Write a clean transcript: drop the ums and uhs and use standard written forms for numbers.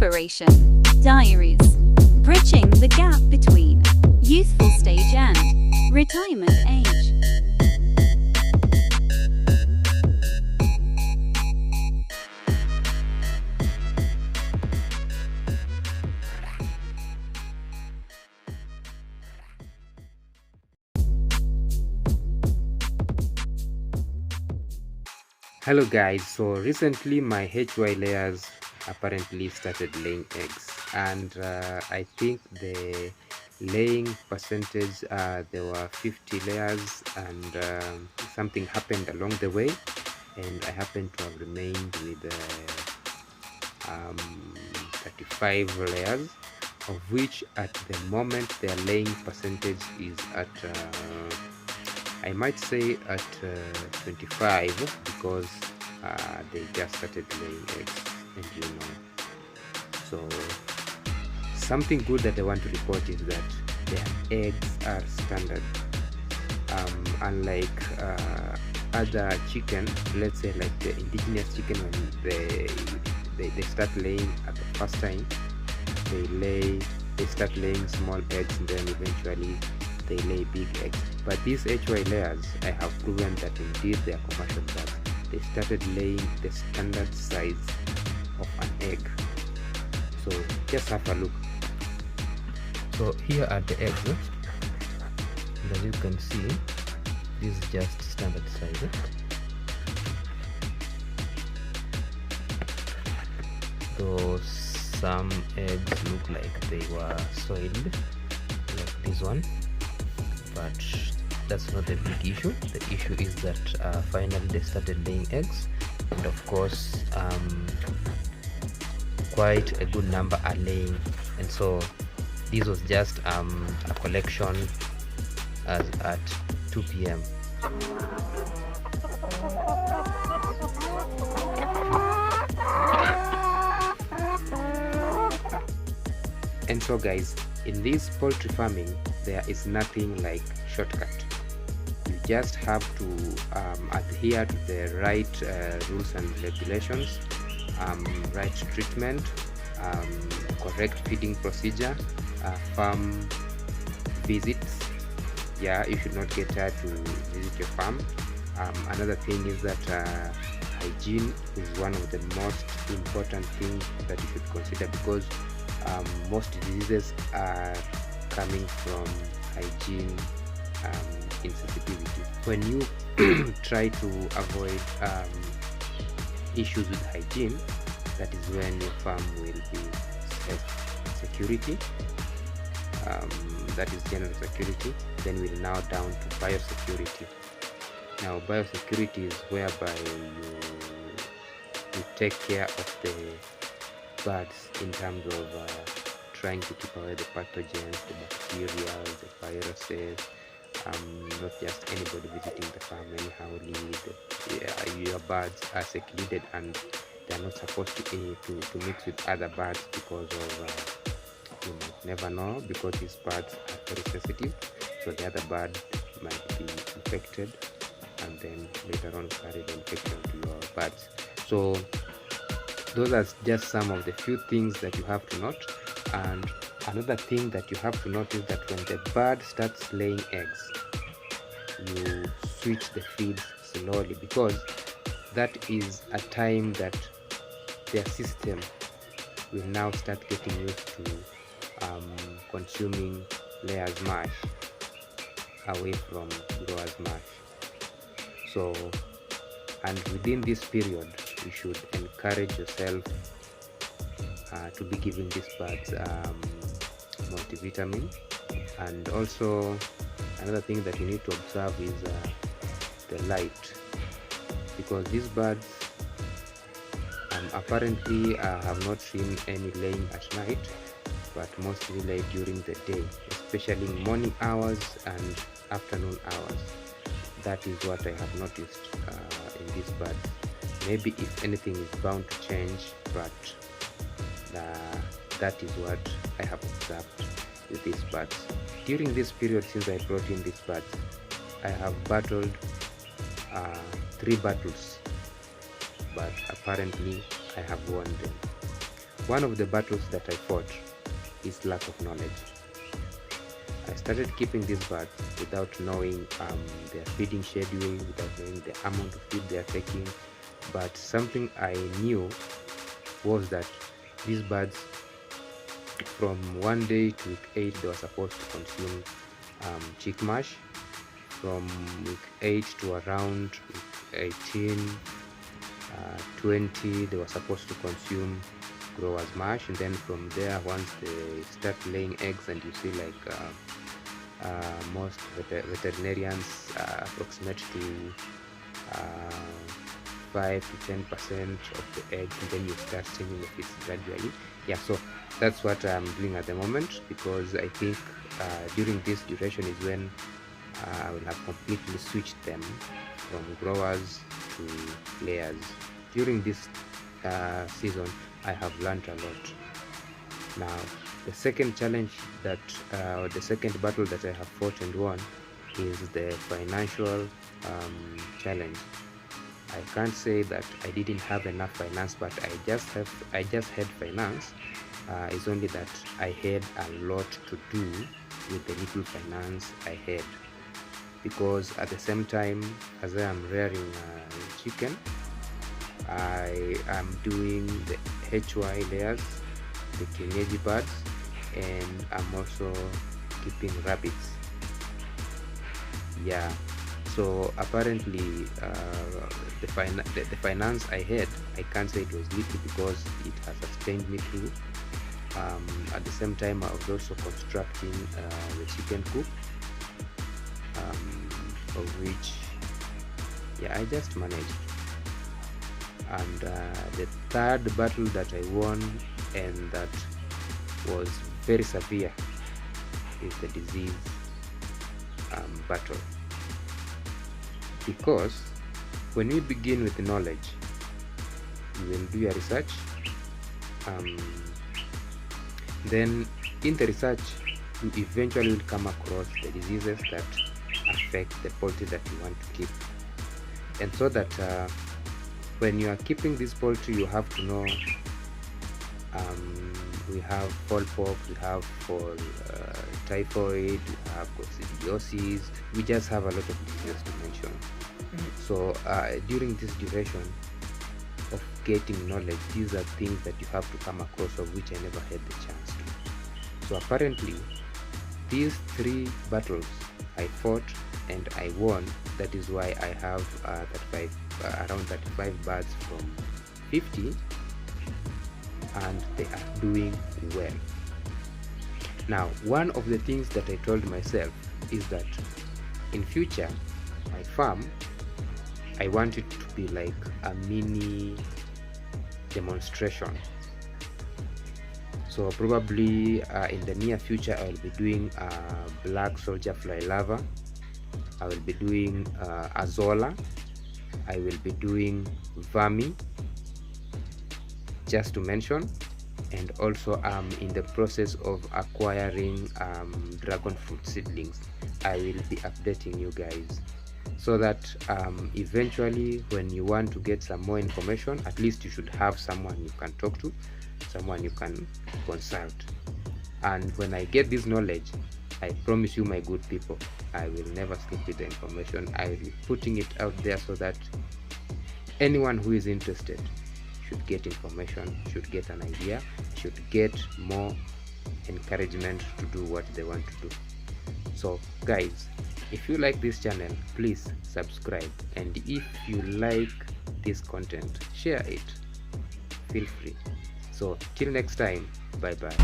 Inspiration Diaries, bridging the gap between youthful stage and retirement age. Hello guys, so recently my HY layers apparently started laying eggs, and I think the laying percentage, there were 50 layers, and something happened along the way, and I happen to have remained with 35 layers, of which at the moment their laying percentage is at I might say at 25, because they just started laying eggs, and so something good that I want to report is that their eggs are standard, unlike other chicken, let's say like the indigenous chicken. When they start laying at the first time, they start laying small eggs, and then eventually they lay big eggs. But these HY layers, I have proven that indeed they are commercial birds. They started laying the standard size of an egg. So just have a look. So here are the eggs, and as you can see, this is just standard size. Though some eggs look like they were soiled, like this one, but that's not the big issue. The issue is that finally they started laying eggs, and of course quite a good number are laying, and so this was just a collection as at 2 p.m. And so guys, in this poultry farming, there is nothing like shortcut. You just have to adhere to the right rules and regulations, right treatment, correct feeding procedure, farm visits. Yeah, you should not get tired to visit your farm. Another thing is that hygiene is one of the most important things that you should consider, because most diseases are coming from hygiene insensitivity. When you try to avoid issues with hygiene, that is when your farm will be security, that is general security. Then we'll now down to biosecurity. Now biosecurity is whereby you take care of the birds in terms of trying to keep away the pathogens, the bacteria, the viruses, not just anybody visiting the farm anyhow. Your birds are secluded, and they are not supposed to mix with other birds, because of never know, because these birds are very sensitive, so the other bird might be infected, and then later on carry the infection to your birds. So those are just some of the few things that you have to note. And another thing that you have to note is that when the bird starts laying eggs, you switch the feeds slowly, because that is a time that their system will now start getting used to consuming layers mash away from growers mash. So, and within this period, you should encourage yourself to be giving these birds multivitamin. And also another thing that you need to observe is the light, because these birds apparently have not seen any laying at night, but mostly lay during the day, especially morning hours and afternoon hours. That is what I have noticed in these birds. Maybe if anything is bound to change, but that is what I have observed with these birds. During this period, since I brought in these birds, I have battled 3 battles, but apparently I have won them. one of the battles that I fought is lack of knowledge. I started keeping these birds without knowing their feeding schedule, without knowing the amount of food they are taking. But something I knew was that these birds, from 1 day to week 8, they were supposed to consume chick mash. From week 8 to around week 18, 20, they were supposed to consume growers mash. And then from there, once they start laying eggs, and you see like most veterinarians approximate to 5 to 10% of the eggs, and then you start changing the feeds gradually. Yeah, so that's what I'm doing at the moment, because I think during this duration is when I will have completely switched them from growers to layers. During this season, I have learned a lot. Now, the second challenge that, the second battle that I have fought and won is the financial challenge. I can't say that I didn't have enough finance, but I just had finance. It's only that I had a lot to do with the little finance I had, because at the same time as I am rearing chicken, I am doing the HY layers, the teenage birds, and I'm also keeping rabbits. Yeah, so apparently the finance I had, I can't say it was little, because it has sustained me through. At the same time, I was also constructing the chicken coop, of which, yeah, I just managed. And the third battle that I won, and that was very severe, is the disease battle. Because when we begin with knowledge, you will do your research. Then in the research, you eventually will come across the diseases that affect the poultry that you want to keep. And so that when you are keeping this poultry, you have to know we have fall pox, we have fall typhoid, we have coccidiosis, we just have a lot of diseases to mention. So during this duration of getting knowledge, these are things that you have to come across, of which I never had the chance to. So apparently these 3 battles I fought and I won. That is why I have around 35 birds from 50, and they are doing well. Now, one of the things that I told myself is that in future, my farm, I want it to be like a mini demonstration. So probably in the near future, I will be doing black soldier fly larva, I will be doing azolla, I will be doing vermi, just to mention. And also I'm in the process of acquiring dragon fruit seedlings. I will be updating you guys, so that eventually when you want to get some more information, at least you should have someone you can talk to, someone you can consult. And when I get this knowledge, I promise you, my good people, I will never sleep with the information. I will be putting it out there so that anyone who is interested should get information, should get an idea, should get more encouragement to do what they want to do. So guys, if you like this channel, please subscribe, and if you like this content, share it, feel free. So till next time, bye bye.